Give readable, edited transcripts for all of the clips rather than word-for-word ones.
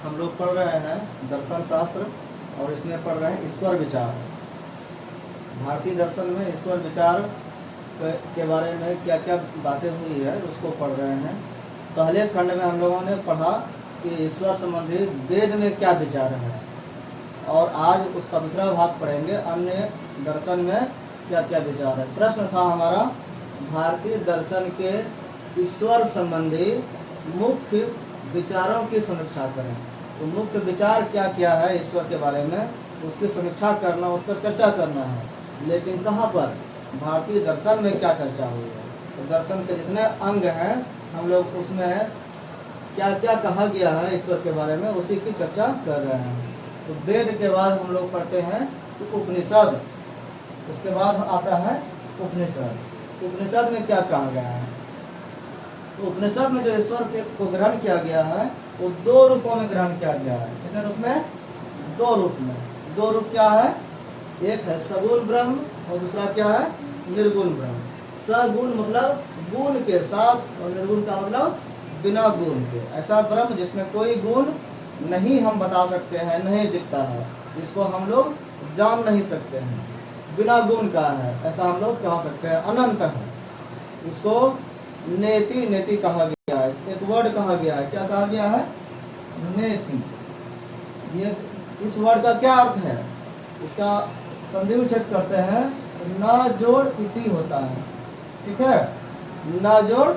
हम लोग पढ़ रहे हैं दर्शन शास्त्र और इसमें पढ़ रहे हैं ईश्वर विचार। भारतीय दर्शन में ईश्वर विचार के बारे में क्या क्या बातें हुई है उसको पढ़ रहे हैं। पहले खंड में हम लोगों ने पढ़ा कि ईश्वर संबंधी वेद में क्या विचार है, और आज उसका दूसरा भाग पढ़ेंगे अन्य दर्शन में क्या क्या विचार है। प्रश्न था हमारा, भारतीय दर्शन के ईश्वर संबंधी मुख्य विचारों की समीक्षा करें। तो मुख्य विचार क्या क्या है ईश्वर के बारे में, उसकी समीक्षा करना, उस पर चर्चा करना है। लेकिन कहाँ पर? भारतीय दर्शन में क्या चर्चा हुई है। तो दर्शन के जितने अंग हैं हम लोग उसमें क्या क्या कहा गया है ईश्वर के बारे में उसी की चर्चा कर रहे हैं। तो वेद के बाद हम लोग पढ़ते हैं तो उपनिषद, उसके बाद आता है उपनिषद। उपनिषद में क्या कहा गया है? तो उपनिषद में जो ईश्वर को ग्रहण किया गया है वो दो रूपों में ग्रहण किया गया है। कितने रूप में? दो रूप में। दो रूप क्या है? एक है सगुण ब्रह्म और दूसरा क्या है? निर्गुण ब्रह्म। सगुण मतलब गुण के साथ और निर्गुण का मतलब बिना गुण के। ऐसा ब्रह्म जिसमें कोई गुण नहीं हम बता सकते हैं, नहीं दिखता है, इसको हम लोग जान नहीं सकते हैं, बिना गुण का है, ऐसा हम लोग कह सकते हैं, अनंत है। इसको नेति नेति कहा गया है। एक वर्ड कहा गया है, क्या कहा गया है? नेति। ये इस वर्ड का क्या अर्थ है? इसका संधि विच्छेद करते हैं, न जोड़ इति होता है। ठीक है, न जोड़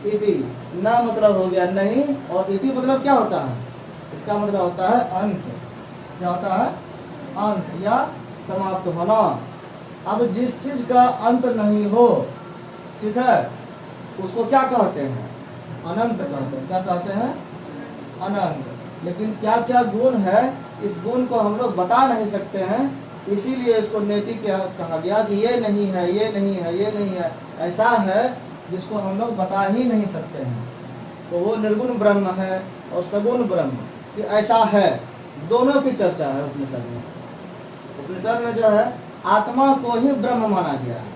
इति। न मतलब हो गया नहीं, और इति मतलब क्या होता है? इसका मतलब होता है अंत। क्या होता है? अंत या समाप्त होना। अब जिस चीज का अंत नहीं हो, ठीक है, उसको क्या कहते हैं? अनंत कहते हैं। क्या कहते हैं? अनंत। लेकिन क्या क्या गुण है, इस गुण को हम लोग बता नहीं सकते हैं, इसीलिए इसको नेति कहा गया कि ये नहीं है, ये नहीं है, ये नहीं है, ऐसा है जिसको हम लोग बता ही नहीं सकते हैं। तो वो निर्गुण ब्रह्म है और सगुण ब्रह्म, कि ऐसा है। दोनों की चर्चा है उपनिषद में। उपनिषद में जो है आत्मा को ही ब्रह्म माना गया है।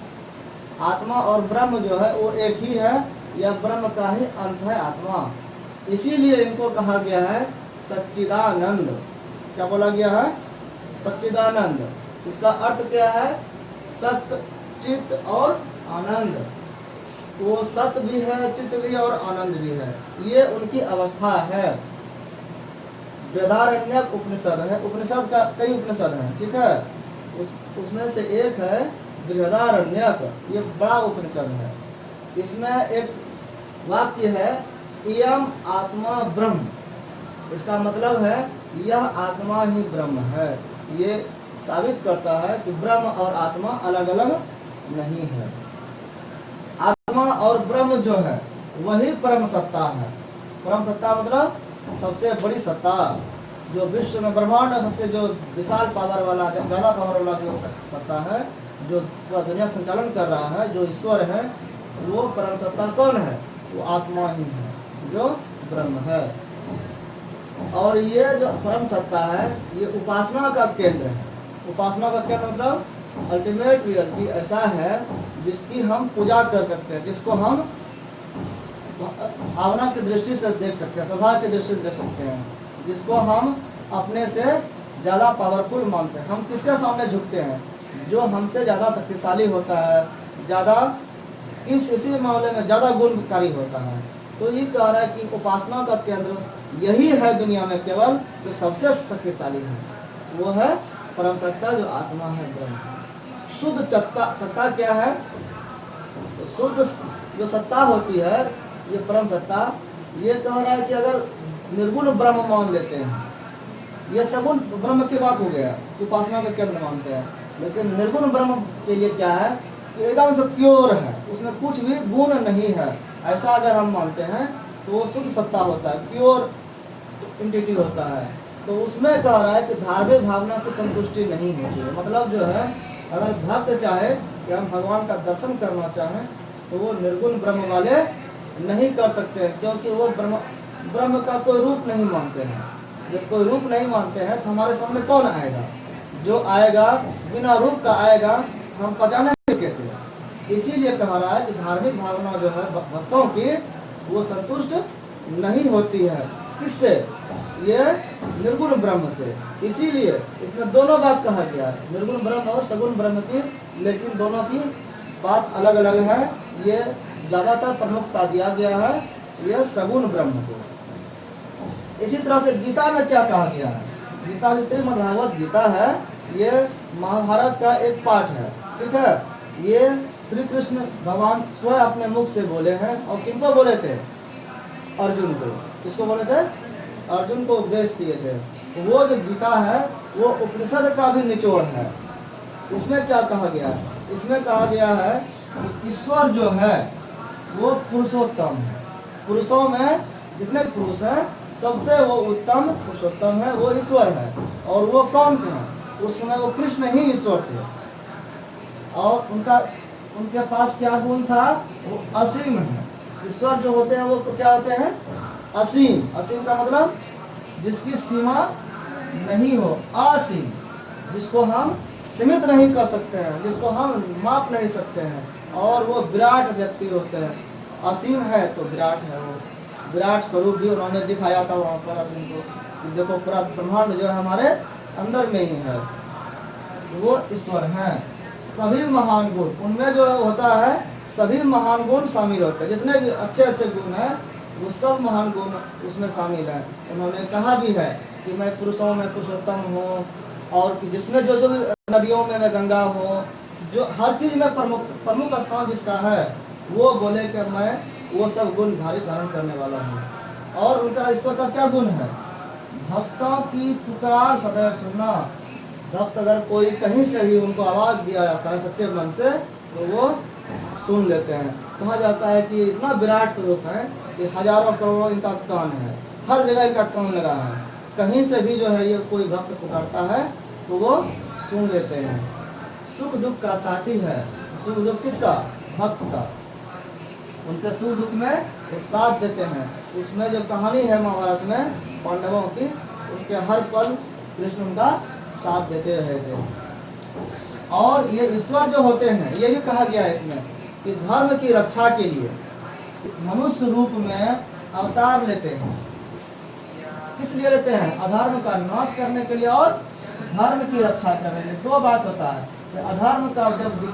आत्मा और ब्रह्म जो है वो एक ही है, या ब्रह्म का ही अंश है आत्मा। इसीलिए इनको कहा गया है सच्चिदानंद। क्या बोला गया है? सच्चिदानंद। इसका अर्थ क्या है? सत्य, चित्त और आनंद। वो सत्य भी है, चित्त भी है और आनंद भी है, ये उनकी अवस्था है। बृहदारण्यक उपनिषद है। उपनिषद का कई उपनिषद हैं, ठीक है, उसमें से एक है बृहदारण्यक। ये बड़ा उपनिषद है। इसमें एक वाक्य है, इयम आत्मा ब्रह्म। इसका मतलब है यह आत्मा ही ब्रह्म है। ये साबित करता है कि ब्रह्म और आत्मा अलग अलग नहीं है। आत्मा और ब्रह्म जो है वही परम सत्ता है। परम सत्ता मतलब सबसे बड़ी सत्ता, जो विश्व में ब्रह्मांड में सबसे जो विशाल पावर वाला, ज्यादा पावर वाला जो सत्ता है, जो पूरा दुनिया का संचालन कर रहा है, जो ईश्वर है, वो परम सत्ता कौन है? वो आत्मा ही है, जो ब्रह्म है। और ये जो परम सत्ता है ये उपासना का केंद्र है। उपासना का केंद्र मतलब अल्टीमेट रियलिटी ऐसा है जिसकी हम पूजा कर सकते हैं, जिसको हम भावना की दृष्टि से देख सकते हैं, सदा की दृष्टि से देख सकते हैं, जिसको हम अपने से ज़्यादा पावरफुल मानते हैं। हम किसके सामने झुकते हैं? जो हमसे ज़्यादा शक्तिशाली होता है, ज़्यादा इसी मामले में ज़्यादा गुणकारी होता है। तो ये कह रहा है कि उपासना का केंद्र यही है दुनिया में केवल, जो सबसे शक्तिशाली है, वो है परम सत्ता, जो आत्मा है, ब्रह्म। शुद्ध सत्ता क्या है? शुद्ध जो सत्ता होती है, ये परम सत्ता, ये कह रहा है कि अगर निर्गुण ब्रह्म मान लेते हैं, ये सगुण ब्रह्म की बात हो गया, उपासना के केंद्र मानते हैं। लेकिन निर्गुण ब्रह्म के लिए क्या है कि एकदम से प्योर है, उसमें कुछ भी गुण नहीं है, ऐसा अगर हम मानते हैं तो वो शुद्ध सत्ता होता है, प्योर एंटिटी होता है। तो उसमें कह रहा है कि धार्मिक भावना की संतुष्टि नहीं होती है। मतलब जो है, अगर भक्त चाहे कि हम भगवान का दर्शन करना चाहें तो वो निर्गुण ब्रह्म वाले नहीं कर सकते हैं, क्योंकि वो ब्रह्म का कोई रूप नहीं मानते हैं। जब कोई रूप नहीं मानते हैं तो हमारे सामने कौन आएगा? जो आएगा बिना रूप का आएगा, हम पहचानेंगे कैसे? इसीलिए कह रहा है कि धार्मिक भावना जो है भक्तों की, वो संतुष्ट नहीं होती है। किससे? ये निर्गुण ब्रह्म से। इसीलिए इसमें दोनों बात कहा गया है, निर्गुण ब्रह्म और सगुण ब्रह्म की, लेकिन दोनों की बात अलग अलग है। ये ज्यादातर प्रमुखता दिया गया है ये सगुण ब्रह्म को। इसी तरह से गीता में क्या कहा गया है, गीता जो श्रीमद्भागवत गीता है ये महाभारत का एक पाठ है, ठीक है। ये श्री कृष्ण भगवान स्वयं अपने मुख से बोले हैं, और किनको बोले थे, अर्जुन को। किसको बोले थे, अर्जुन को उपदेश दिए थे। वो जो गीता है वो उपनिषद का भी निचोड़ है। इसमें क्या कहा गया है, इसमें कहा गया है कि ईश्वर जो है वो पुरुषोत्तम है। पुरुषों में जितने पुरुष हैं सबसे वो उत्तम पुरुषोत्तम है, वो ईश्वर है। और वो कौन थे, उस समय वो कृष्ण ही ईश्वर थे। और उनके पास क्या गुण था, वो असीम है। ईश्वर जो होते हैं वो क्या होते हैं, असीम। असीम का मतलब जिसकी सीमा नहीं हो, असीम, जिसको हम सीमित नहीं कर सकते हैं, जिसको हम माप नहीं सकते हैं। और वो विराट व्यक्ति होते हैं। असीम है तो विराट है, वो विराट स्वरूप भी उन्होंने दिखाया था वहाँ पर अर्जुन को कि देखो पूरा ब्रह्मांड जो है हमारे अंदर में ही है। वो ईश्वर हैं। सभी महान गुण उनमें जो होता है, सभी महान गुण शामिल होते हैं। जितने भी अच्छे अच्छे गुण हैं वो सब महान गुण उसमें शामिल है। उन्होंने कहा भी है कि मैं पुरुषों में पुरुषोत्तम हूँ, और कि जिसमें जो भी नदियों में मैं गंगा हूँ, जो हर चीज में प्रमुख स्थान जिसका है, वो बोले कि मैं वो सब गुण धारण करने वाला हूँ। और उनका ईश्वर का क्या गुण है, भक्तों की पुकार सदैव सुनना। भक्त अगर कोई कहीं से भी उनको आवाज दिया जाता है सच्चे मन से तो वो सुन लेते हैं। कहा जाता है कि इतना विराट स्वरूप है कि हजारों करोड़ों इनका कान है, हर जगह इनका कान लगा है। कहीं से भी जो है ये कोई भक्त पुकारता है तो वो सुन लेते हैं। सुख दुख का साथी है। सुख दुख किसका, भक्त का। उनके सुख दुख में वो साथ देते हैं। उसमें जो कहानी है महाभारत में पांडवों की, उनके हर पल कृष्ण उनका साथ देते रहे थे। और ये ईश्वर जो होते हैं, ये भी कहा गया है इसमें कि धर्म की रक्षा के लिए मनुष्य रूप में अवतार लेते हैं। किस लिए लेते हैं, अधर्म का नाश करने के लिए और धर्म की रक्षा करने के लिए। दो बात होता है कि अधर्म का जब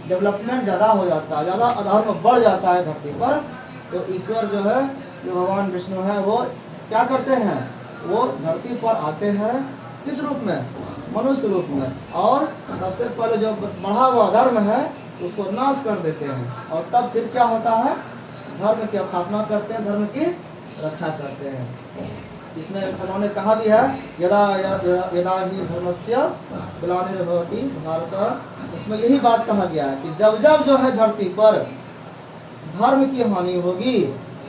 डेवलपमेंट ज़्यादा हो जाता है, ज़्यादा अधर्म बढ़ जाता है धरती पर, तो ईश्वर जो है, जो भगवान विष्णु है, वो क्या करते हैं, वो धरती पर आते हैं। किस रूप में, मनुष्य रूप में। और सबसे पहले जो बढ़ा हुआ धर्म है उसको नाश कर देते हैं। और तब फिर क्या होता है, धर्म की स्थापना करते हैं, धर्म की रक्षा करते हैं। इसमें उन्होंने कहा भी है यदा यदा ही धर्मस्य ग्लानिर्भवति भारत, उसमें यही बात कहा गया है कि जब जब जो है धरती पर धर्म की हानि होगी,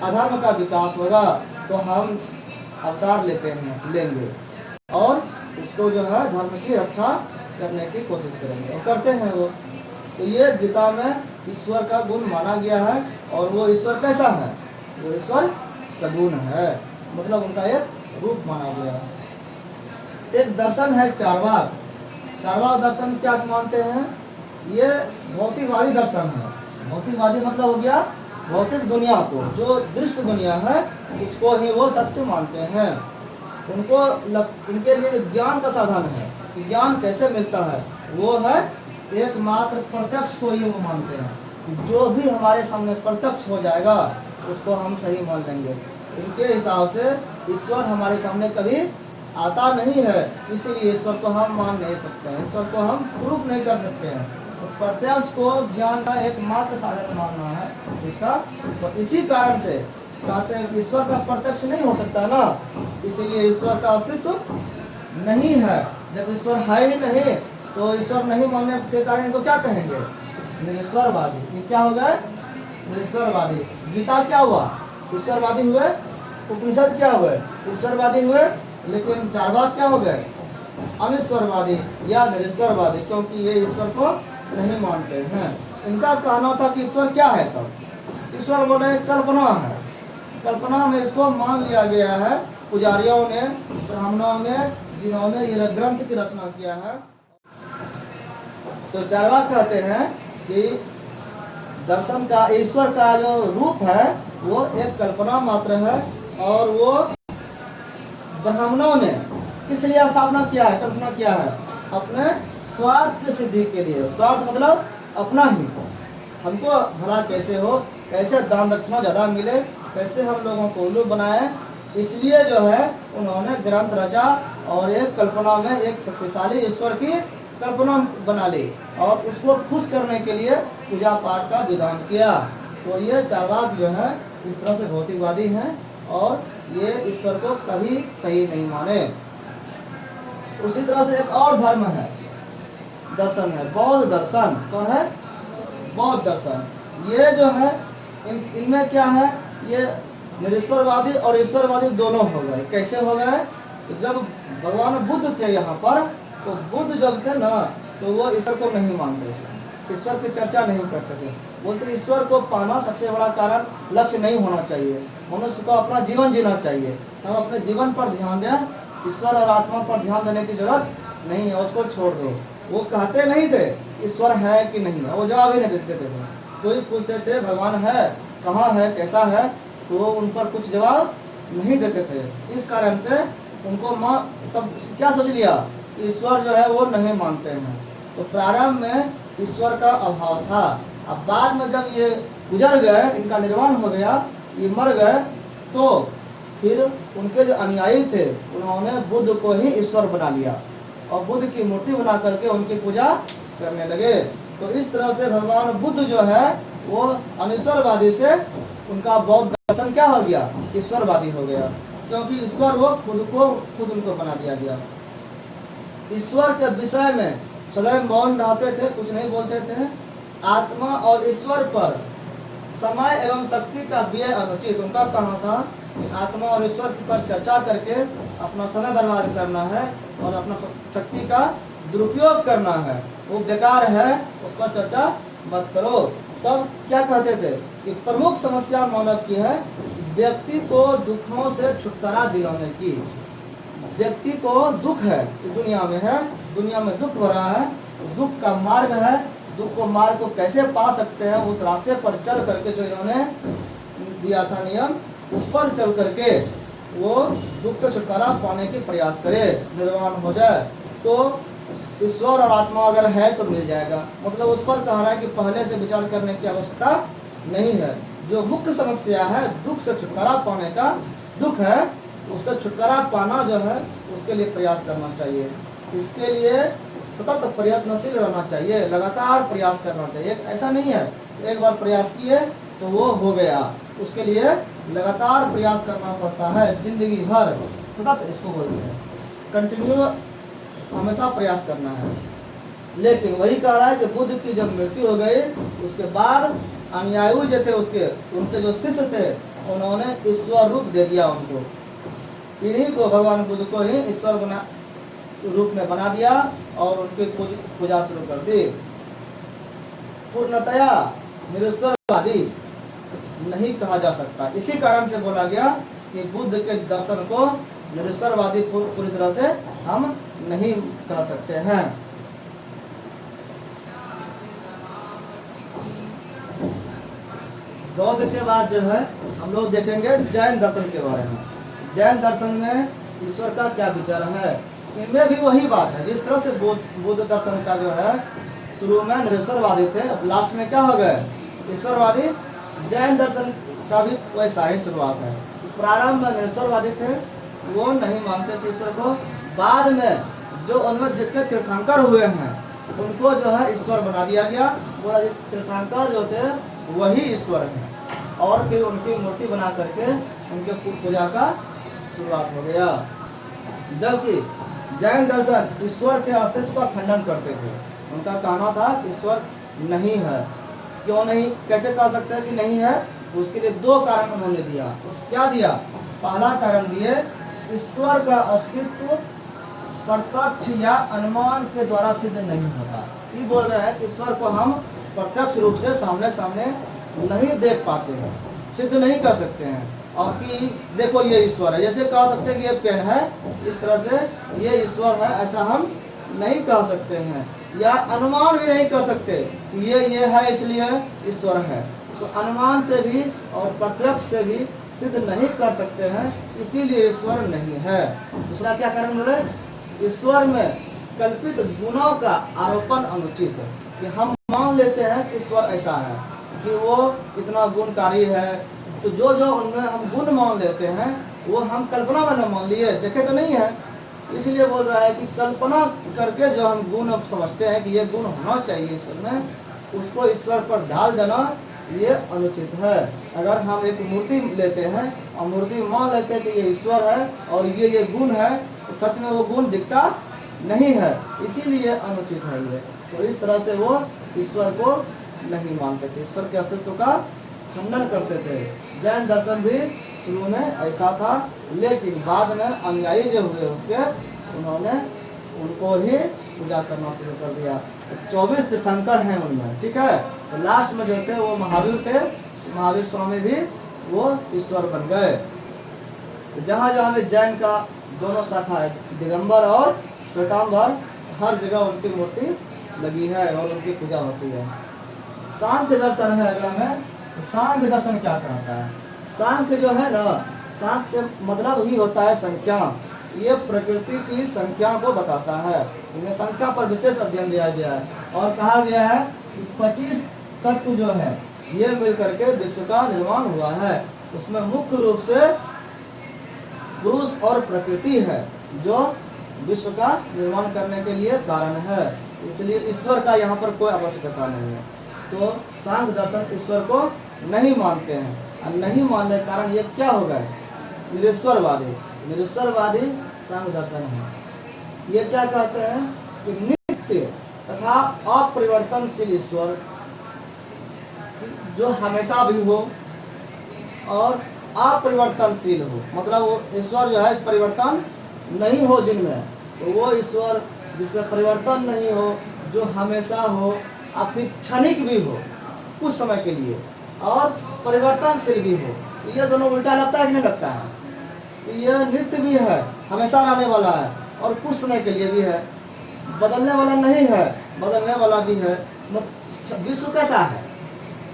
अधर्म का विकास होगा, तो हम अवतार लेंगे और उसको जो है धर्म की रक्षा करने की कोशिश करेंगे, और करते हैं वो। तो ये गीता में ईश्वर का गुण माना गया है। और वो ईश्वर कैसा है, वो ईश्वर सगुण है, मतलब उनका एक रूप माना गया है। एक दर्शन है चार्वाक। चार्वाक दर्शन क्या मानते हैं, ये भौतिकवादी दर्शन है। भौतिकवादी मतलब हो गया भौतिक दुनिया को, जो दृश्य दुनिया है उसको ही वो सत्य मानते हैं। उनके लिए ज्ञान का साधन है कि ज्ञान कैसे मिलता है, वो है एकमात्र प्रत्यक्ष को ही वो मानते हैं कि जो भी हमारे सामने प्रत्यक्ष हो जाएगा उसको हम सही मान लेंगे। इनके हिसाब से ईश्वर हमारे सामने कभी आता नहीं है, इसीलिए ईश्वर को हम मान नहीं सकते हैं, ईश्वर को हम प्रूफ नहीं कर सकते हैं। तो प्रत्यक्ष को ज्ञान का एकमात्र साधन मानना है इसका। तो इसी कारण से कहते हैं कि ईश्वर का प्रत्यक्ष नहीं हो सकता ना, इसीलिए ईश्वर का अस्तित्व नहीं है। जब ईश्वर है ही नहीं तो ईश्वर नहीं मानने के कारण इनको क्या कहेंगे, निरीश्वरवादी। ये क्या हो गए, निरीश्वरवादी। गीता क्या हुआ, ईश्वरवादी हुए। उपनिषद क्या हुए, ईश्वरवादी हुए। लेकिन चार्वाक क्या हो गए, अनिश्वरवादी या निरीश्वरवादी, क्योंकि ये ईश्वर को नहीं मानते हैं। इनका कहना था कि ईश्वर क्या है, तब ईश्वर बोले कल्पना है। कल्पना में इसको मान लिया गया है पुजारियों ने, ब्राह्मणों ने, जिन्होंने ये ग्रंथ की रचना किया है। तो चार्वाक कहते हैं कि दर्शन का, ईश्वर का जो रूप है वो एक कल्पना मात्र है, और वो ब्राह्मणों ने किस लिए स्थापना किया है, कल्पना किया है? अपने स्वार्थ की सिद्धि के लिए। स्वार्थ मतलब अपना ही, हमको भला कैसे हो, कैसे दान दक्षिणा ज़्यादा मिले, कैसे हम लोगों को उल्लू बनाए, इसलिए जो है उन्होंने ग्रंथ रचा और एक कल्पना में एक शक्तिशाली ईश्वर की कल्पना बना ली और उसको खुश करने के लिए पूजा पाठ का विधान किया। तो ये चारवाक जो है इस तरह से भौतिकवादी हैं और ये ईश्वर को कभी सही नहीं माने। उसी तरह से एक और धर्म है, दर्शन है, बौद्ध दर्शन। कौन है? बौद्ध दर्शन। ये जो है इनमें क्या है, ये निरीश्वरवादी और ईश्वरवादी दोनों हो गए। कैसे हो गए? तो जब भगवान बुद्ध थे यहाँ पर, तो बुद्ध जब थे ना, तो वो ईश्वर को नहीं मानते थे, ईश्वर की चर्चा नहीं करते थे। बोलते ईश्वर को पाना सबसे बड़ा कारण लक्ष्य नहीं होना चाहिए, मनुष्य को अपना जीवन जीना चाहिए। हम अपने जीवन पर ध्यान दें, ईश्वर और आत्मा पर ध्यान देने की जरूरत नहीं है, उसको छोड़ दो। वो कहते नहीं थे ईश्वर है कि नहीं है, वो जवाब ही नहीं देते थे। कोई पूछते थे भगवान है, कहाँ है, कैसा है, तो वो उन पर कुछ जवाब नहीं देते थे। इस कारण से उनको सब क्या सोच लिया, ईश्वर जो है वो नहीं मानते हैं। तो प्रारंभ में ईश्वर का अभाव था। अब बाद में जब ये गुजर गए, इनका निर्वाण हो गया, ये मर गए, तो फिर उनके जो अनुयायी थे उन्होंने बुद्ध को ही ईश्वर बना लिया और बुद्ध की मूर्ति बना करके उनकी पूजा करने लगे। तो इस तरह से भगवान बुद्ध जो है वो अनिश्वरवादी से उनका बौद्ध दर्शन क्या हो गया, ईश्वरवादी हो गया, क्योंकि ईश्वर वो खुद उनको बना दिया गया। ईश्वर के विषय में सदैव मौन रहते थे, कुछ नहीं बोलते थे। आत्मा और ईश्वर पर समय एवं शक्ति का व्यय अनुचित। उनका कहना था कि आत्मा और ईश्वर पर चर्चा करके अपना समय बर्बाद करना है और अपना शक्ति का दुरुपयोग करना है, वो बेकार है, उस पर चर्चा मत करो। तब क्या कहते थे कि प्रमुख समस्या मानव की है व्यक्ति को दुखों से छुटकारा दिलाने की। व्यक्ति को दुख है, दुनिया में है, दुनिया में दुख हो रहा है, दुख का मार्ग है, दुख को मार्ग को कैसे पा सकते हैं, उस रास्ते पर चल करके जो इन्होंने दिया था नियम, उस पर चल करके वो दुख से छुटकारा पाने की प्रयास करे, निर्वाण हो जाए। तो ईश्वर और आत्मा अगर है तो मिल जाएगा, मतलब उस पर कह रहा है कि पहले से विचार करने की आवश्यकता नहीं है। जो मुख्य समस्या है दुख से छुटकारा पाने का, दुख है उससे छुटकारा पाना जो है उसके लिए प्रयास करना चाहिए। इसके लिए सतत प्रयत्नशील रहना चाहिए, लगातार प्रयास करना चाहिए। ऐसा नहीं है एक बार प्रयास किए तो वो हो गया, उसके लिए लगातार प्रयास करना पड़ता है, जिंदगी भर सतत इसको बोलते हैं, कंटिन्यू हमेशा प्रयास करना है। लेकिन वही कह रहा है कि बुद्ध की जब मृत्यु हो गई उसके बाद अनुयायी जो थे उसके, उनके जो शिष्य थे, उन्होंने ईश्वर रूप दे दिया उनको। इन्हीं को भगवान बुद्ध को ही ईश्वर बना रूप में बना दिया और उनकी पूजा शुरू कर दी। पूर्णतया निरीश्वरवादी नहीं कहा जा सकता। इसी कारण से बोला गया कि बुद्ध के दर्शन को निरीश्वरवादी पूरी तरह से हम नहीं कह सकते हैं। बौद्ध के बाद जो है हम लोग देखेंगे जैन दर्शन के बारे में। जैन दर्शन में ईश्वर का क्या विचार है, इनमें भी वही बात है। जिस तरह से बुद्ध दर्शन का जो है शुरू में निरीश्वरवादी थे, अब लास्ट में क्या हो गए, ईश्वरवादी। जैन दर्शन का भी वैसा ही शुरुआत है। प्रारंभ में निरीश्वरवादी थे, वो नहीं मानते थे ईश्वर को। बाद में जो उनमें जितने तीर्थंकर हुए हैं उनको जो है ईश्वर बना दिया गया। बोला तीर्थंकर जो थे वही ईश्वर है, और फिर उनकी मूर्ति बना करके उनके पूजा का शुरुआत हो गया। जबकि जैन दर्शन ईश्वर के अस्तित्व का खंडन करते थे। उनका कहना था ईश्वर नहीं है। क्यों नहीं, कैसे कह सकते हैं कि नहीं है? उसके लिए दो कारण उन्होंने दिया। क्या दिया? पहला कारण दिए, ईश्वर का अस्तित्व प्रत्यक्ष या अनुमान के द्वारा सिद्ध नहीं होता। ये बोल रहे हैं ईश्वर को हम प्रत्यक्ष रूप से सामने सामने नहीं देख पाते हैं, सिद्ध नहीं कर सकते हैं। और कि देखो ये ईश्वर है, जैसे कह सकते हैं कि ये पेन है, इस तरह से ये ईश्वर है, ऐसा हम नहीं कह सकते हैं। या अनुमान भी नहीं कर सकते ये है इसलिए ईश्वर है। तो अनुमान से भी और प्रत्यक्ष से भी सिद्ध नहीं कर सकते हैं, इसीलिए ईश्वर नहीं है। दूसरा क्या कारण बोले, ईश्वर में कल्पित गुणों का आरोपण अनुचित है। कि हम मान लेते हैं कि ईश्वर ऐसा है कि वो इतना गुणकारी है, तो जो जो उनमें हम गुण मान लेते हैं वो हम कल्पना में न मान लिए, देखे तो नहीं है। इसलिए बोल रहा है कि कल्पना करके जो हम गुण समझते हैं कि ये गुण होना चाहिए ईश्वर में, उसको ईश्वर पर ढाल देना ये अनुचित है। अगर हम एक मूर्ति लेते हैं और मूर्ति मान लेते हैं कि ये ईश्वर है और ये गुण है, तो सच में वो गुण दिखता नहीं है, इसीलिए अनुचित है ये। तो इस तरह से वो ईश्वर को नहीं मानते थे, ईश्वर के अस्तित्व का खंडन करते थे। जैन दर्शन भी शुरू में ऐसा था, लेकिन बाद में अनुयायी जो हुए उसके, उन्होंने उनको ही पूजा करना शुरू कर दिया। 24 तीर्थंकर हैं उनमें, ठीक है। तो लास्ट में जो थे वो महावीर थे, महावीर स्वामी भी वो ईश्वर बन गए। तो जहाँ जहाँ भी जैन का दोनों शाखा है, दिगंबर और श्वेतांबर, हर जगह उनकी मूर्ति लगी है और उनकी पूजा होती है। सांख्य दर्शन है अगला में। सांख्य दर्शन क्या कहता है? सांख्य जो है ना, सांख्य से मतलब ही होता है संख्या। ये प्रकृति की संख्या को बताता है, इनमें संख्या पर विशेष अध्ययन दिया गया है और कहा गया है कि 25 तत्व जो है ये मिलकर के विश्व का निर्माण हुआ है। उसमें मुख्य रूप से पुरुष और प्रकृति है जो विश्व का निर्माण करने के लिए कारण है, इसलिए ईश्वर का यहाँ पर कोई आवश्यकता नहीं है। तो सांख्य दर्शन ईश्वर को नहीं मानते हैं, और नहीं मानने के कारण ये क्या हो गए, निरीश्वरवादी। निरीश्वरवादी सांख्य दर्शन है। ये क्या कहते हैं कि नित्य तथा अपरिवर्तनशील ईश्वर जो हमेशा भी हो और अपरिवर्तनशील हो, मतलब वो ईश्वर जो है परिवर्तन नहीं हो जिनमें, तो वो ईश्वर जिसका परिवर्तन नहीं हो, जो हमेशा हो, और फिर क्षणिक भी हो कुछ समय के लिए, और परिवर्तनशील भी हो। ये दोनों उल्टा लगता है कि नहीं लगता है? यह नित्य भी है, हमेशा रहने वाला है, और कुछ समय के लिए भी है, बदलने वाला नहीं है, बदलने वाला भी है। विश्व कैसा है?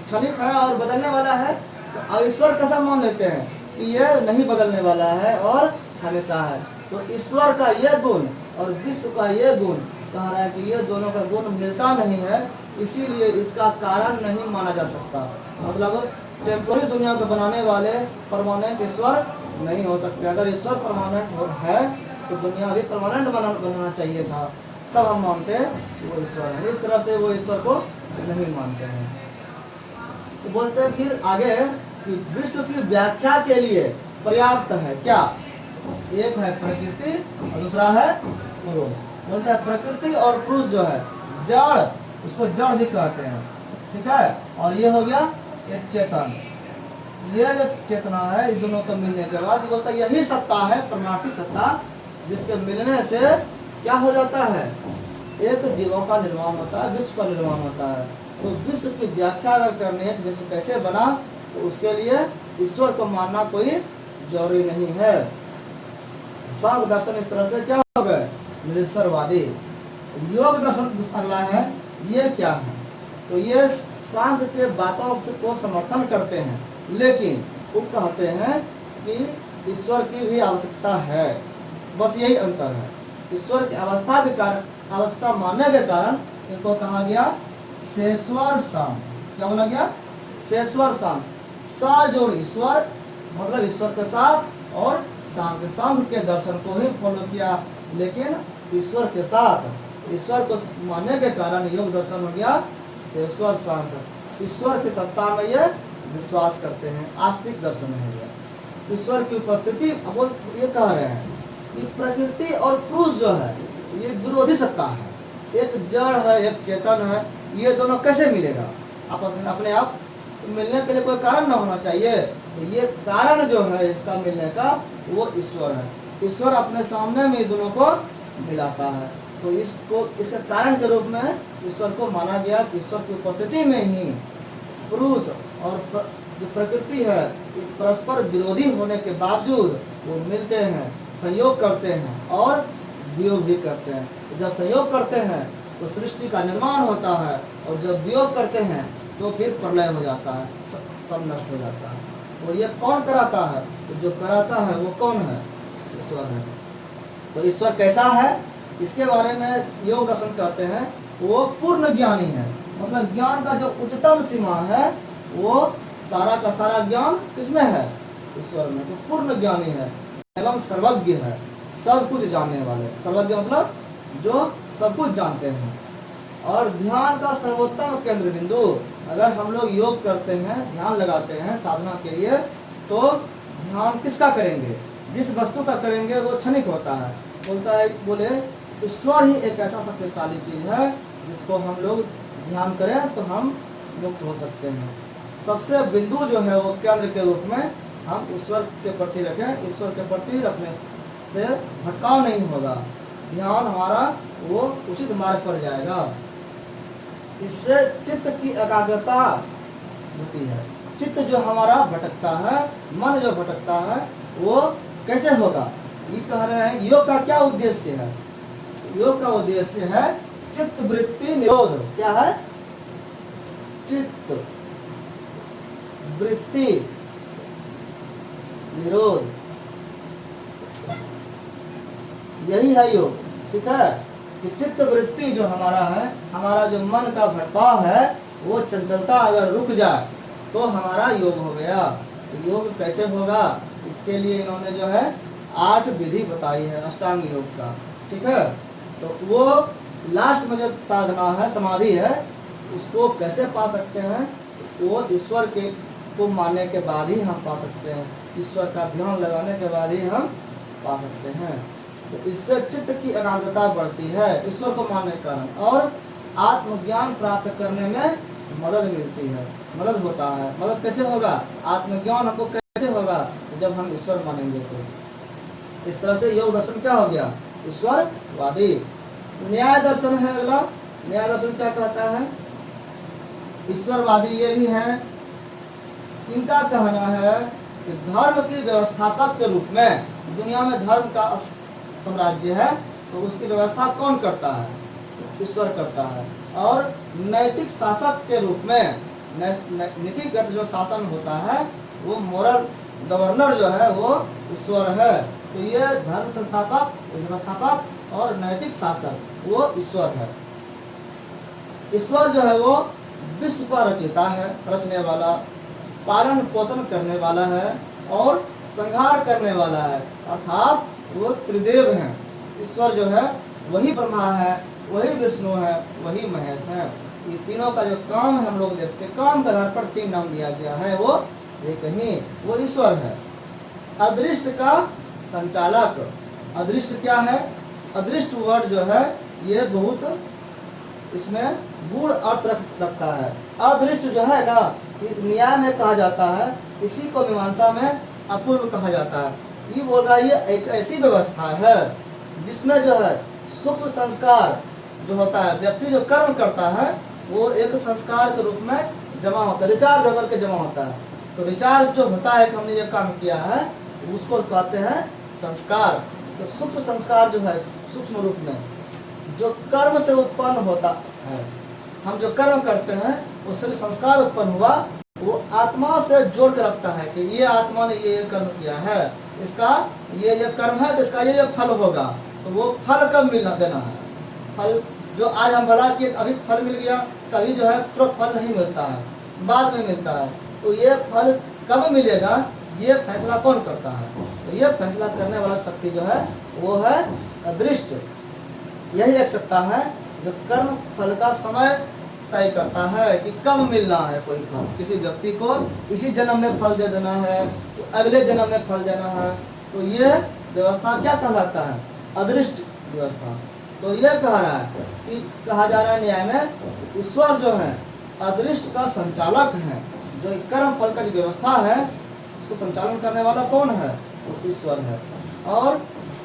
क्षणिक है और बदलने वाला है। तो ईश्वर कैसा मान लेते हैं कि यह नहीं बदलने वाला है और हमेशा है। तो ईश्वर का यह गुण और विश्व का यह गुण कह रहा है कि ये दोनों का गुण मिलता नहीं है, इसीलिए इसका कारण नहीं माना जा सकता। मतलब टेम्पोररी दुनिया को बनाने वाले परमानेंट ईश्वर नहीं हो सकते। अगर ईश्वर परमानेंट है तो दुनिया भी परमानेंट बनाना चाहिए था, तब हम मानते हैं कि वो ईश्वर है। इस तरह से वो ईश्वर को नहीं मानते हैं। तो बोलते हैं फिर आगे कि विश्व की व्याख्या के लिए पर्याप्त है क्या? एक है प्रकृति और दूसरा है पुरुष। बोलते हैं प्रकृति और पुरुष जो है जड़, उसको जड़ भी कहते हैं, ठीक है। और ये हो गया एक चेतन। ये जो चेतना है, इन दोनों को मिलने के बाद बोलता है यही सत्ता है, परमार्थिक सत्ता, जिसके मिलने से क्या हो जाता है, एक जीवों का निर्माण होता है, विश्व का निर्माण होता है। तो विश्व की व्याख्या अगर करनी है, विश्व कैसे बना, तो उसके लिए ईश्वर को मानना कोई जरूरी नहीं है। सांख्य दर्शन इस तरह से क्या हो गए, निरीश्वरवादी। योग दर्शन अगला है, ये क्या है? तो ये सांख्य के बातों को समर्थन करते हैं, लेकिन वो कहते हैं कि ईश्वर की भी आवश्यकता है, बस यही अंतर है। ईश्वर की अवस्था के कारण, अवस्था मानने के कारण इनको कहा गया शेश्वर शाम। क्या बोला गया? शेश्वर शाम। सा जोड़ ईश्वर, मतलब ईश्वर के साथ, और सांख्य, सांख्य के दर्शन को ही फॉलो किया, लेकिन ईश्वर के साथ, ईश्वर को मानने के कारण योग दर्शन हो गया शेश्वर सांख्य। ईश्वर की सत्ता में ये विश्वास करते हैं, आस्तिक दर्शन है ये। ईश्वर की उपस्थिति, अब ये कह रहे हैं कि प्रकृति और पुरुष जो है ये विरोधी सत्ता है, एक जड़ है एक चेतन है, ये दोनों कैसे मिलेगा आपस में? अपने आप मिलने के लिए कोई कारण न होना चाहिए। तो ये कारण जो है इसका मिलने का, वो ईश्वर है। ईश्वर अपने सामने में दोनों को मिलाता है, तो इसको इसके कारण के रूप में ईश्वर को माना गया कि ईश्वर की उपस्थिति में ही पुरुष और जो प्रकृति है परस्पर विरोधी होने के बावजूद वो मिलते हैं, संयोग करते हैं और वियोग भी करते हैं। जब संयोग करते हैं तो सृष्टि का निर्माण होता है, और जब वियोग करते हैं तो फिर प्रलय हो जाता है, सब नष्ट हो जाता है। और ये कौन कराता है? तो जो कराता है वो कौन है? ईश्वर है। तो ईश्वर कैसा है, इसके बारे में योग दर्शन कहते हैं वो पूर्ण ज्ञानी है। मतलब ज्ञान का जो उच्चतम सीमा है वो सारा का सारा ज्ञान किसमें है? ईश्वर में। तो पूर्ण ज्ञानी है एवं सर्वज्ञ है, सब कुछ जानने वाले। सर्वज्ञ मतलब जो सब कुछ जानते हैं। और ध्यान का सर्वोत्तम केंद्र बिंदु, अगर हम लोग योग करते हैं, ध्यान लगाते हैं साधना के लिए, तो ध्यान किसका करेंगे? जिस वस्तु का करेंगे वो क्षणिक होता है। बोले ईश्वर ही एक ऐसा शक्तिशाली चीज है जिसको हम लोग ध्यान करें तो हम मुक्त हो सकते हैं। सबसे बिंदु जो है वो केंद्र के रूप में हम ईश्वर के प्रति रखें। ईश्वर के प्रति रखने से भटकाव नहीं होगा, ध्यान हमारा वो उचित मार्ग पर जाएगा। इससे चित्त की एकाग्रता होती है। चित्त जो हमारा भटकता है, मन जो भटकता है, वो कैसे होगा? ये कह रहे हैं योग का क्या उद्देश्य है? योग का उद्देश्य है चित्त वृत्ति निरोध। क्या है? चित्त वृत्ति निरोध, यही है योग। ठीक है कि चित्त वृत्ति जो हमारा है, हमारा जो मन का भटकाव है, वो चंचलता अगर रुक जाए तो हमारा योग हो गया। तो योग कैसे होगा? इसके लिए इन्होंने जो है 8 विधि बताई है अष्टांग योग का। ठीक है, तो वो लास्ट में जो साधना है, समाधि है, उसको कैसे पा सकते हैं? वो ईश्वर के को मानने के बाद ही हम पा सकते हैं। ईश्वर का ध्यान लगाने के बाद ही हम पा सकते हैं। तो इससे चित्त की एकाग्रता बढ़ती है ईश्वर को मानने के कारण, और आत्मज्ञान प्राप्त करने में मदद मिलती है, मदद होता है। मदद कैसे होगा? आत्मज्ञान हमको कैसे होगा? जब हम ईश्वर मानेंगे तो। इस तरह से योग दर्शन क्या हो गया? ईश्वरवादी। न्याय दर्शन है अगला। न्याय दर्शन क्या कहता है? ईश्वरवादी ये भी है, इनका कहना है कि धर्म की व्यवस्थापक के रूप में, दुनिया में धर्म का साम्राज्य है तो उसकी व्यवस्था कौन करता है? ईश्वर करता है। और नैतिक शासक के रूप में, नीतिगत जो शासन होता है, वो मोरल गवर्नर जो है वो ईश्वर है। तो ये धर्म संस्थापक, व्यवस्थापक और नैतिक शासक वो ईश्वर है। ईश्वर जो है वो विश्व का रचयिता है, रचने वाला, पालन पोषण करने वाला है और संहार करने वाला है, अर्थात वो त्रिदेव हैं। ईश्वर जो है वही ब्रह्मा है, वही विष्णु है, वही महेश है। ये तीनों का जो काम है हम लोग देखते हैं, काम के आधार पर 3 नाम दिया गया है, वो एक ही, वो ईश्वर है। अदृष्ट का संचालक। अदृष्ट क्या है? अदृष्ट वर्ड जो है ये बहुत इसमें गूढ़ अर्थ रखता है। अदृष्ट जो है ना, इस न्याय में कहा जाता है, इसी को मीमांसा में अपूर्व कहा जाता है। ये बोल रहा है ये एक ऐसी व्यवस्था है जिसमें जो है सूक्ष्म संस्कार जो होता है, व्यक्ति जो कर्म करता है वो एक संस्कार के रूप में जमा होता है, रिचार्ज होकर के जमा होता है। तो रिचार्ज जो होता है कि हमने ये काम किया है, उसको कहते हैं संस्कार। तो सूक्ष्म संस्कार जो है, सूक्ष्म रूप में जो कर्म से उत्पन्न होता है, हम जो कर्म करते हैं उससे संस्कार उत्पन्न हुआ, वो आत्मा से जोड़ के रखता है कि ये आत्मा ने ये कर्म किया है, इसका ये कर्म है तो इसका ये फल होगा। तो वो फल कब मिलना देना है? फल जो आज हम भला किए अभी फल मिल गया, कभी जो है तुरंत फल नहीं मिलता है, बाद में मिलता है। तो ये फल कब मिलेगा, ये फैसला कौन करता है? तो ये फैसला करने वाला शक्ति जो है वो है अदृष्ट। यही एक सत्ता है जो कर्म फल का समय तय करता है कि कब मिलना है कोई फल। किसी व्यक्ति को इसी जन्म में फल दे देना है, तो अगले जन्म में फल देना है। तो ये व्यवस्था क्या कहलाता है? अदृष्ट व्यवस्था। तो ये कह रहा है कि कहा जा रहा है न्याय में ईश्वर जो है अदृष्ट का संचालक है। जो कर्म फल का जो व्यवस्था है इसको संचालन करने वाला कौन है? वो ईश्वर है। और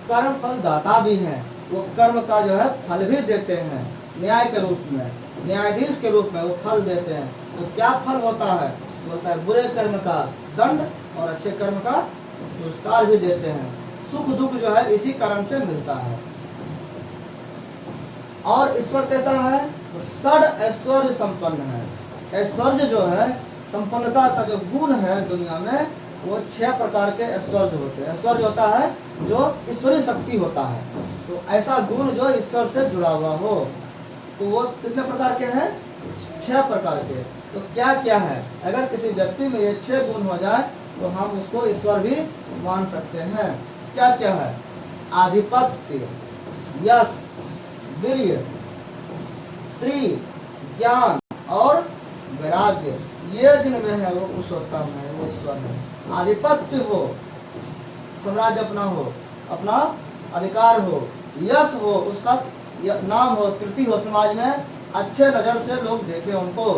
कर्म फल दाता भी है, वो कर्म का जो है फल भी देते हैं न्याय के रूप में, न्यायाधीश के रूप में वो फल देते हैं। तो क्या फल होता है? बोलता है बुरे कर्म का दंड और अच्छे कर्म का पुरस्कार भी देते हैं। सुख दुख जो है इसी कारण से मिलता है। और ईश्वर कैसा है? वो षड ऐश्वर्य संपन्न है। ऐश्वर्य जो है, संपन्नता का जो गुण है दुनिया में, वो 6 प्रकार के ऐश्वर्य होते हैं। ऐश्वर्य होता है जो ईश्वरीय शक्ति होता है, तो ऐसा गुण जो ईश्वर से जुड़ा हुआ हो, तो वो कितने प्रकार के हैं? 6 प्रकार के। तो क्या क्या है? अगर किसी व्यक्ति में ये 6 गुण हो जाए तो हम उसको ईश्वर भी मान सकते हैं। क्या क्या है? आधिपत्य, यश, वीर्य, श्री, ज्ञान और वैराग्य, ये जिनमें है वो पुरुषोत्तम है, वो ईश्वर है। आधिपत्य हो, साम्राज्य अपना हो, अपना अधिकार हो, यश हो, उसका नाम हो, कीर्ति हो, समाज में अच्छे नजर से लोग देखें उनको,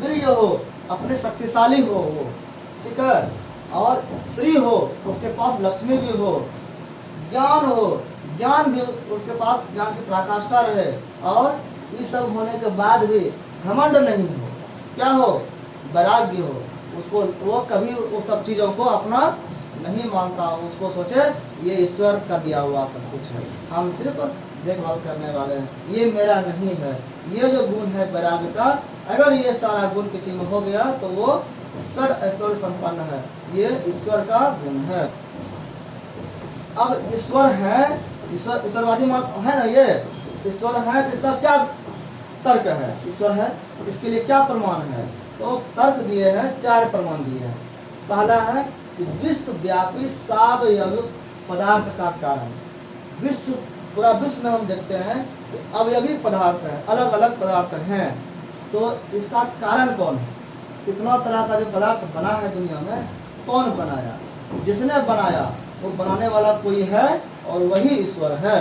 वीर्य हो, अपने शक्तिशाली हो वो, ठीक है, और श्री हो, उसके पास लक्ष्मी भी हो, ज्ञान हो, ज्ञान भी उसके पास ज्ञान की पराकाष्ठा रहे, और ये सब होने के बाद भी घमंड नहीं हो, क्या हो? वैराग्य हो, उसको वो कभी वो सब चीज़ों को अपना नहीं मानता, उसको सोचे ये ईश्वर का दिया हुआ सब कुछ है, हम सिर्फ देखभाल करने वाले हैं, ये मेरा नहीं है। ये जो गुण है वैराग्य का, अगर ये सारा गुण किसी में हो गया तो वो षड ऐश्वर्य संपन्न है, ये ईश्वर का गुण है। अब ईश्वर है, ईश्वरवादी मत है ना, ये ईश्वर है, इसका क्या तर्क है? ईश्वर है, इसके लिए क्या प्रमाण है? तो तर्क दिए हैं, 4 प्रमाण दिए हैं। पहला है कि विश्वव्यापी सावयव पदार्थ का कारण। विश्व, पूरा विश्व में हम देखते हैं कि अवयवी पदार्थ हैं, अलग अलग पदार्थ हैं, तो इसका कारण कौन है? कितना तरह का जो पदार्थ बना है दुनिया में, कौन बनाया? जिसने बनाया वो बनाने वाला कोई है और वही ईश्वर है,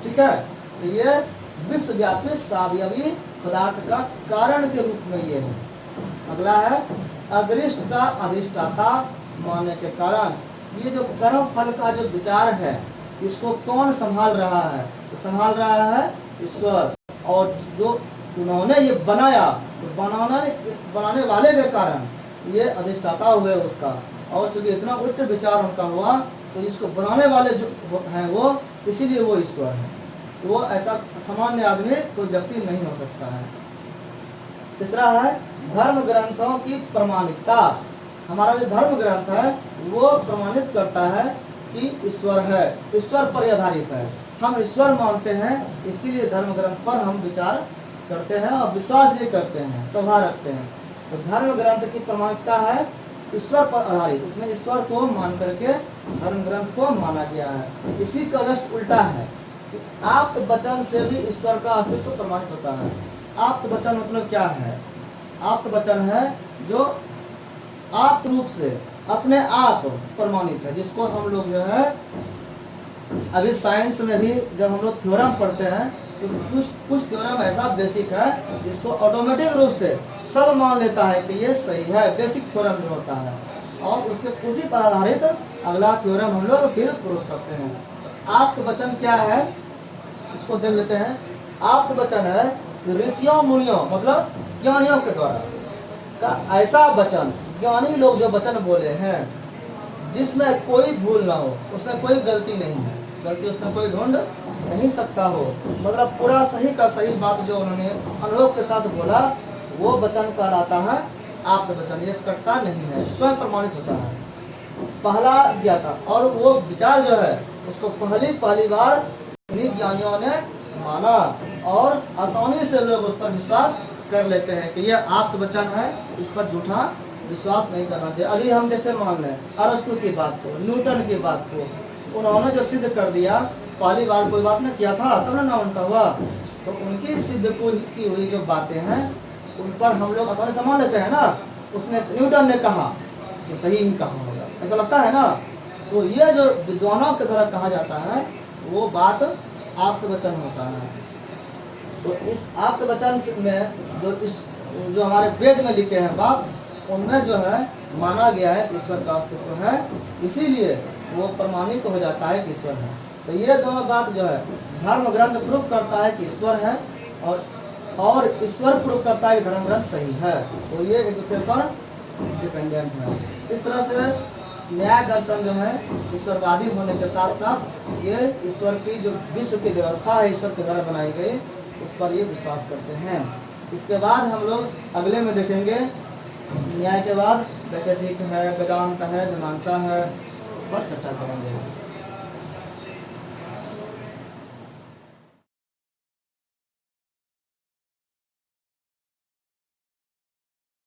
ठीक है। तो ये विश्वव्यापी सावयवी पदार्थ का कारण के रूप में ये है। अगला है अदृष्ट का अधिष्ठाता मानने के कारण। ये जो कर्म फल का जो विचार है, इसको कौन संभाल रहा है? तो संभाल रहा है ईश्वर, और जो उन्होंने ये बनाया, तो बनाने वाले के कारण ये अधिष्ठाता हुए उसका, और चूंकि इतना उच्च विचार उनका हुआ तो इसको बनाने वाले जो हैं वो, इसीलिए वो ईश्वर है। वो ऐसा सामान्य आदमी कोई व्यक्ति नहीं हो सकता है। तीसरा है धर्म ग्रंथों की प्रमाणिकता। हमारा जो धर्म ग्रंथ है वो प्रमाणित करता है कि ईश्वर है, ईश्वर पर आधारित है, हम ईश्वर मानते हैं, इसीलिए धर्म ग्रंथ पर हम विचार करते हैं और विश्वास भी करते हैं, श्रद्धा रखते हैं। तो धर्म ग्रंथ की प्रमाणिकता है ईश्वर पर आधारित, उसमें ईश्वर को मान करके धर्म ग्रंथ को माना गया है। इसी का जस्ट उल्टा है कि आप्त वचन से भी ईश्वर का अस्तित्व प्रमाणित होता है। आप्त वचन मतलब क्या है? आप्त वचन है जो आप्त रूप से अपने आप प्रमाणित है, जिसको हम लोग जो है अभी साइंस में भी जब हम लोग थ्योरम पढ़ते हैं तो कुछ थ्योरम ऐसा बेसिक है जिसको ऑटोमेटिक रूप से सब मान लेता है कि ये सही है, बेसिक थ्योरम जो होता है, और उसके उसी पर आधारित अगला थ्योरम हम लोग फिर प्रूव करते हैं। आप्त वचन क्या है इसको देख लेते हैं। आप्त वचन है ऋषियों मुनियों मतलब ज्ञानियों के द्वारा का ऐसा वचन, ज्ञानी लोग जो वचन बोले हैं जिसमें कोई भूल ना हो, उसमें कोई गलती नहीं है, गलती उसमें कोई ढूंढ नहीं सकता हो, मतलब पूरा सही का सही बात जो उन्होंने अनुभव के साथ बोला वो वचन कहलाता है आप्त वचन। ये कटता नहीं है, स्वयं प्रमाणित होता है, पहला ज्ञाता, और वो विचार जो है उसको पहली बार इन्हीं ज्ञानियों ने माना, और आसानी से लोग उस पर विश्वास कर लेते हैं कि ये आप्त वचन है, इस पर झूठा विश्वास नहीं करना चाहिए। अभी हम जैसे मान लें अरस्तु की बात को, न्यूटन की बात को, उन्होंने जो सिद्ध कर दिया, पहली बार कोई बात नहीं किया था तब ना उनका हुआ, तो उनकी सिद्ध की हुई जो बातें हैं उन पर हम लोग आसानी से मान लेते हैं ना। उसने न्यूटन ने कहा तो सही ही कहा होगा, ऐसा लगता है ना। तो ये जो विद्वानों की तरह कहा जाता है वो बात आप्त वचन होता है। तो इस आप्त वचन में जो हमारे वेद में लिखे हैं बात, उनमें जो है माना गया है ईश्वर का अस्तित्व है, इसीलिए वो प्रमाणित हो जाता है कि ईश्वर है। तो ये दोनों बात जो है धर्म ग्रंथ प्रूव करता है कि ईश्वर है, और ईश्वर प्रूव करता है कि धर्म ग्रंथ सही है। तो ये एक दूसरे पर डिपेंडेंट है। इस तरह से न्याय दर्शन जो है ईश्वरवादी होने के साथ साथ ये ईश्वर की जो विश्व की व्यवस्था है ईश्वर के द्वारा बनाई गई उस पर ये विश्वास करते हैं। इसके बाद हम लोग अगले में देखेंगे न्याय के बाद वैशेषिक है, वेदांत है, मीमांसा है, उस पर चर्चा करेंगे।